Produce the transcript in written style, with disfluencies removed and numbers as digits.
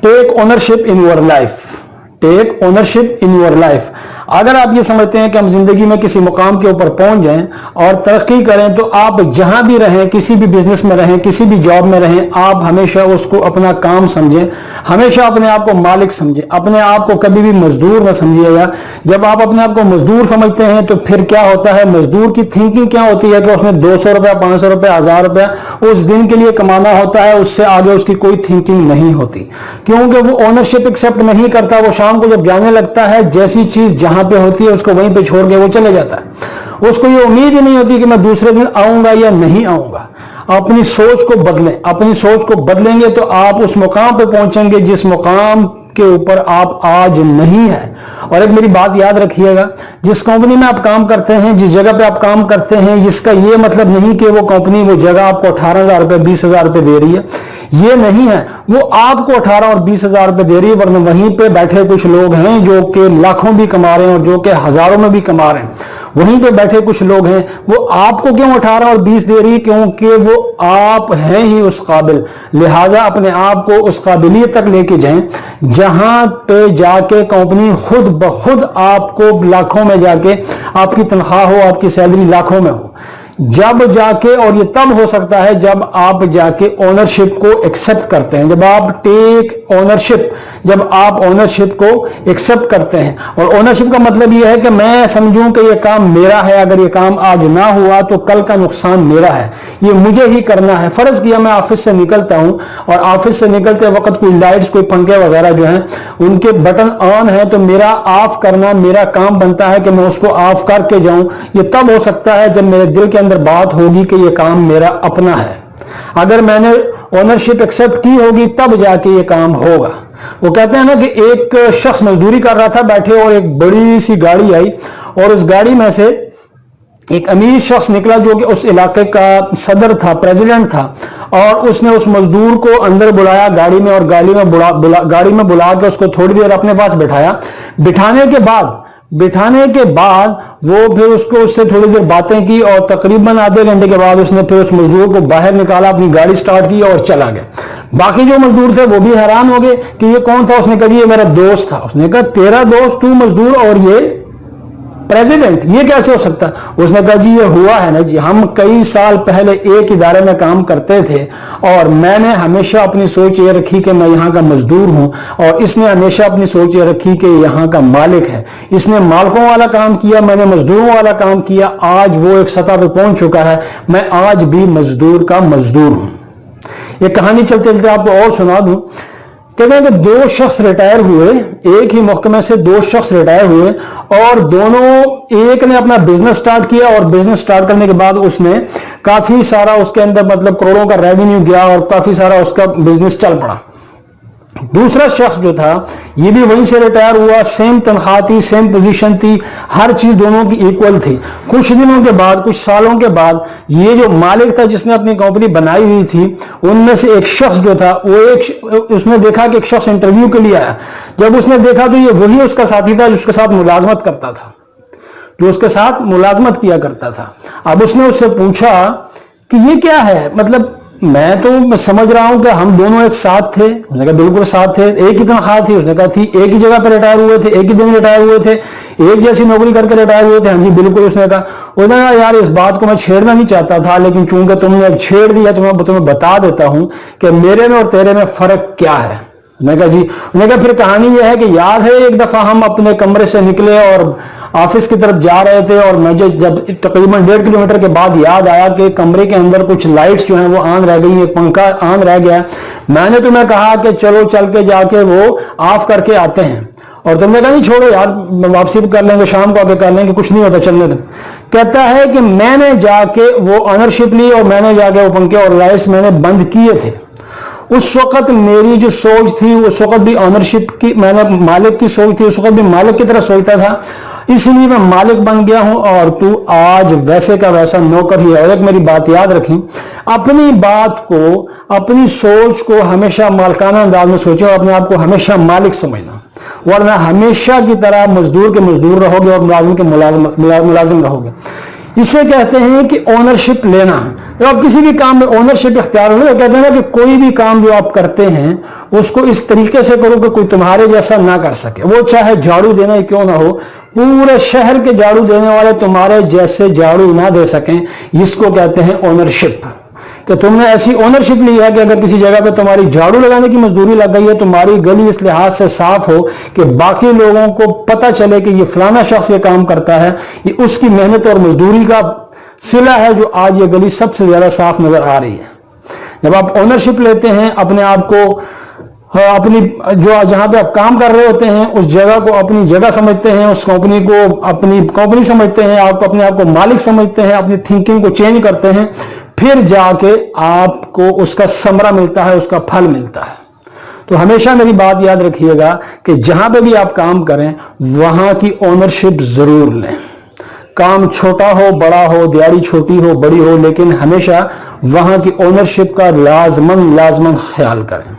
Take ownership in your life, take ownership in your life. अगर आप ये समझते हैं कि हम जिंदगी में किसी मुकाम के ऊपर पहुंच जाएं और तरक्की करें, तो आप जहां भी रहें, किसी भी बिजनेस में रहें, किसी भी जॉब में रहें, आप हमेशा उसको अपना काम समझें, हमेशा अपने आप को मालिक समझें, अपने आप को कभी भी मजदूर न समझिएगा। जब आप अपने आप को मजदूर समझते हैं तो फिर क्या होता है, मजदूर की थिंकिंग क्या होती है कि उसने 200 रुपया, 500 रुपया, 1000 रुपया उस दिन के लिए कमाना होता है, उससे आगे उसकी कोई थिंकिंग नहीं होती, क्योंकि वो ओनरशिप एक्सेप्ट नहीं करता। वो शाम को जब जाने लगता है, जैसी चीज जहां पे होती है उसको वहीं पे छोड़ के वो चले जाता है। उसको ये उम्मीद ही नहीं होती कि मैं दूसरे दिन आऊंगा या नहीं आऊंगा। अपनी सोच को बदलें, अपनी सोच को बदलेंगे तो आप उस मुकाम पे पहुंचेंगे जिस मुकाम के ऊपर आप आज नहीं है। और एक मेरी बात याद रखिएगा, जिस कंपनी में आप काम करते हैं, जिस जगह पे आप काम करते हैं, इसका ये मतलब नहीं कि वो कंपनी, वो जगह आपको 18,000 रुपये, 20,000 रुपये दे रही है। ये नहीं है, वो आपको 18 और 20,000 रुपये दे रही है, वरना वहीं पे बैठे कुछ लोग हैं जो कि लाखों भी कमा रहे हैं और जो कि हजारों में भी कमा रहे हैं। वहीं पे बैठे कुछ लोग हैं, वो आपको क्यों 18 और 20 दे रही है? क्योंकि वो आप हैं ही उस काबिल। लिहाजा अपने आप को उस काबिलियत तक लेके जाएं जहां पे जाके कंपनी खुद ब खुद आपको लाखों में जाके आपकी तनख्वाह हो, आपकी सैलरी लाखों में हो। जब जाके, और ये तब हो सकता है जब आप जाके ओनरशिप को एक्सेप्ट करते हैं, जब आप टेक ओनरशिप, जब आप ओनरशिप को एक्सेप्ट करते हैं। और ओनरशिप का मतलब ये है कि मैं समझूं कि ये काम मेरा है, अगर ये काम आज ना हुआ तो कल का नुकसान मेरा है, ये मुझे ही करना है। फर्ज किया मैं ऑफिस से निकलता हूं और ऑफिस से निकलते वक्त कोई लाइट्स, कोई पंखे वगैरह जो हैं उनके बटन ऑन है, तो मेरा ऑफ करना मेरा काम बनता है कि मैं उसको ऑफ करके जाऊं। ये तब हो सकता है जब मेरे दिल के अंदर बात होगी कि ये काम मेरा अपना है। अगर मैंने ओनरशिप एक्सेप्ट की होगी तब जाके ये काम होगा। वो कहते हैं ना कि एक शख्स मजदूरी कर रहा था बैठे, और एक बड़ी सी गाड़ी आई और उस गाड़ी में से एक अमीर शख्स निकला जो कि उस इलाके का सदर था, प्रेसिडेंट था, और उसने उस मजदूर को अंदर बुलाया गाड़ी में, और गाड़ी में बुला के उसको थोड़ी देर अपने पास बिठाया। बिठाने के बाद वो फिर उससे थोड़ी देर बातें की, और तकरीबन आधे घंटे के बाद उसने फिर उस मजदूर को बाहर निकाला, अपनी गाड़ी स्टार्ट की और चला गया। बाकी जो मजदूर थे वो भी हैरान हो गए कि ये कौन था। उसने कहा ये मेरा दोस्त था। उसने कहा तेरा दोस्त, तू मजदूर और ये प्रेसिडेंट, ये कैसे हो सकता है? उसने कहा जी ये हुआ है ना जी, हम कई साल पहले एक इदारे में काम करते थे और मैंने हमेशा अपनी सोच ये रखी कि मैं यहाँ का मजदूर हूँ, और इसने हमेशा अपनी सोच ये रखी कि यहाँ का मालिक है। इसने मालिकों वाला काम किया, मैंने मजदूरों वाला काम किया। आज वो एक सतह पे पहुंच चुका है, मैं आज भी मजदूर का मजदूर हूं। ये कहानी चलते चलते आपको और सुना दूं। कहते हैं कि 2 शख्स रिटायर हुए, एक ही महकमे से 2 शख्स रिटायर हुए, और दोनों, एक ने अपना बिजनेस स्टार्ट किया और बिजनेस स्टार्ट करने के बाद उसने काफी सारा, उसके अंदर मतलब करोड़ों का रेवेन्यू गया और काफी सारा उसका बिजनेस चल पड़ा। दूसरा शख्स जो था ये भी वहीं से रिटायर हुआ, सेम तनख्वाह थी, सेम पोजीशन थी, हर चीज दोनों की इक्वल थी। कुछ दिनों के बाद, कुछ सालों के बाद, ये जो मालिक था जिसने अपनी कंपनी बनाई हुई थी, उनमें से एक शख्स जो था उसने देखा कि एक शख्स इंटरव्यू के लिए आया। जब उसने देखा तो ये वही उसका साथी था जिसके साथ मुलाजमत करता था, जो उसके साथ मुलाजमत किया करता था। अब उसने उससे पूछा कि ये क्या है, मतलब मैं तो समझ रहा हूं कि हम दोनों एक साथ थे। उसने कहा बिल्कुल साथ थे, एक ही तनख्वाह थी। उसने कहा थी, एक ही जगह पर रिटायर हुए थे, एक ही दिन रिटायर हुए थे, एक जैसी नौकरी करके रिटायर हुए थे। हाँ जी बिल्कुल। उसने कहा यार इस बात को मैं छेड़ना नहीं चाहता था, लेकिन चूंकि तुमने अब छेड़ दिया तो मैं तुम्हें बता देता हूं कि मेरे में और तेरे में फर्क क्या है। उसने कहा जी। उसने कहा फिर कहानी यह है कि याद है एक दफा हम अपने कमरे से निकले और ऑफिस की तरफ जा रहे थे, और मुझे जब तकरीबन 1.5 किलोमीटर के बाद याद आया कि कमरे के अंदर कुछ लाइट्स जो हैं वो ऑन रह गई है, पंखा ऑन रह गया। मैंने तुम्हें कहा कि चलो चल के जाके वो ऑफ करके आते हैं, और तुमने कहा नहीं छोड़ो यार वापसी कर लेंगे, शाम को आके कर लेंगे, कुछ नहीं होता, चलने दो। कहता है कि मैंने जाके वो ऑनरशिप ली और मैंने जाके वो पंखे और लाइट्स मैंने बंद किए थे। उस वक्त मेरी जो सोच थी, उस वक्त भी ऑनरशिप की, मैंने मालिक की सोच थी, उस वक्त भी मालिक की तरह सोचता था, इसलिए मैं मालिक बन गया हूं, और तू आज वैसे का वैसा नौकर ही है। और एक मेरी बात याद रखी, अपनी बात को, अपनी सोच को हमेशा मालिकाना अंदाज में सोचो, अपने आप को हमेशा मालिक समझना, वरना हमेशा की तरह मजदूर के मजदूर रहोगे और मुलाजिम के मुलाजिम रहोगे। इसे कहते हैं कि ओनरशिप लेना। जब आप किसी भी काम में ओनरशिप इख्तियार हो, कहते हैं ना कि कोई भी काम जो आप करते हैं उसको इस तरीके से करो कि कोई तुम्हारे जैसा ना कर सके। वो चाहे झाड़ू देना ही क्यों ना हो, पूरे शहर के झाड़ू देने वाले तुम्हारे जैसे झाड़ू ना दे सकें, इसको कहते हैं ओनरशिप। कि तुमने ऐसी ओनरशिप ली है कि अगर किसी जगह पे तुम्हारी झाड़ू लगाने की मजदूरी लग गई है, तुम्हारी गली इस लिहाज से साफ हो कि बाकी लोगों को पता चले कि ये फलाना शख्स ये काम करता है, ये उसकी मेहनत और मजदूरी का सिला है जो आज ये गली सबसे ज्यादा साफ नजर आ रही है। जब आप ओनरशिप लेते हैं, अपने आप को अपनी जो जहां पे आप काम कर रहे होते हैं उस जगह को अपनी जगह समझते हैं, उस कंपनी को अपनी कंपनी समझते हैं, आप अपने आप को मालिक समझते हैं, अपनी थिंकिंग को चेंज करते हैं, फिर जाके आपको उसका समरा मिलता है, उसका फल मिलता है। तो हमेशा मेरी बात याद रखिएगा कि जहां पे भी आप काम करें वहां की ओनरशिप जरूर लें। काम छोटा हो बड़ा हो, दिहाड़ी छोटी हो बड़ी हो, लेकिन हमेशा वहां की ओनरशिप का लाजमन ख्याल करें।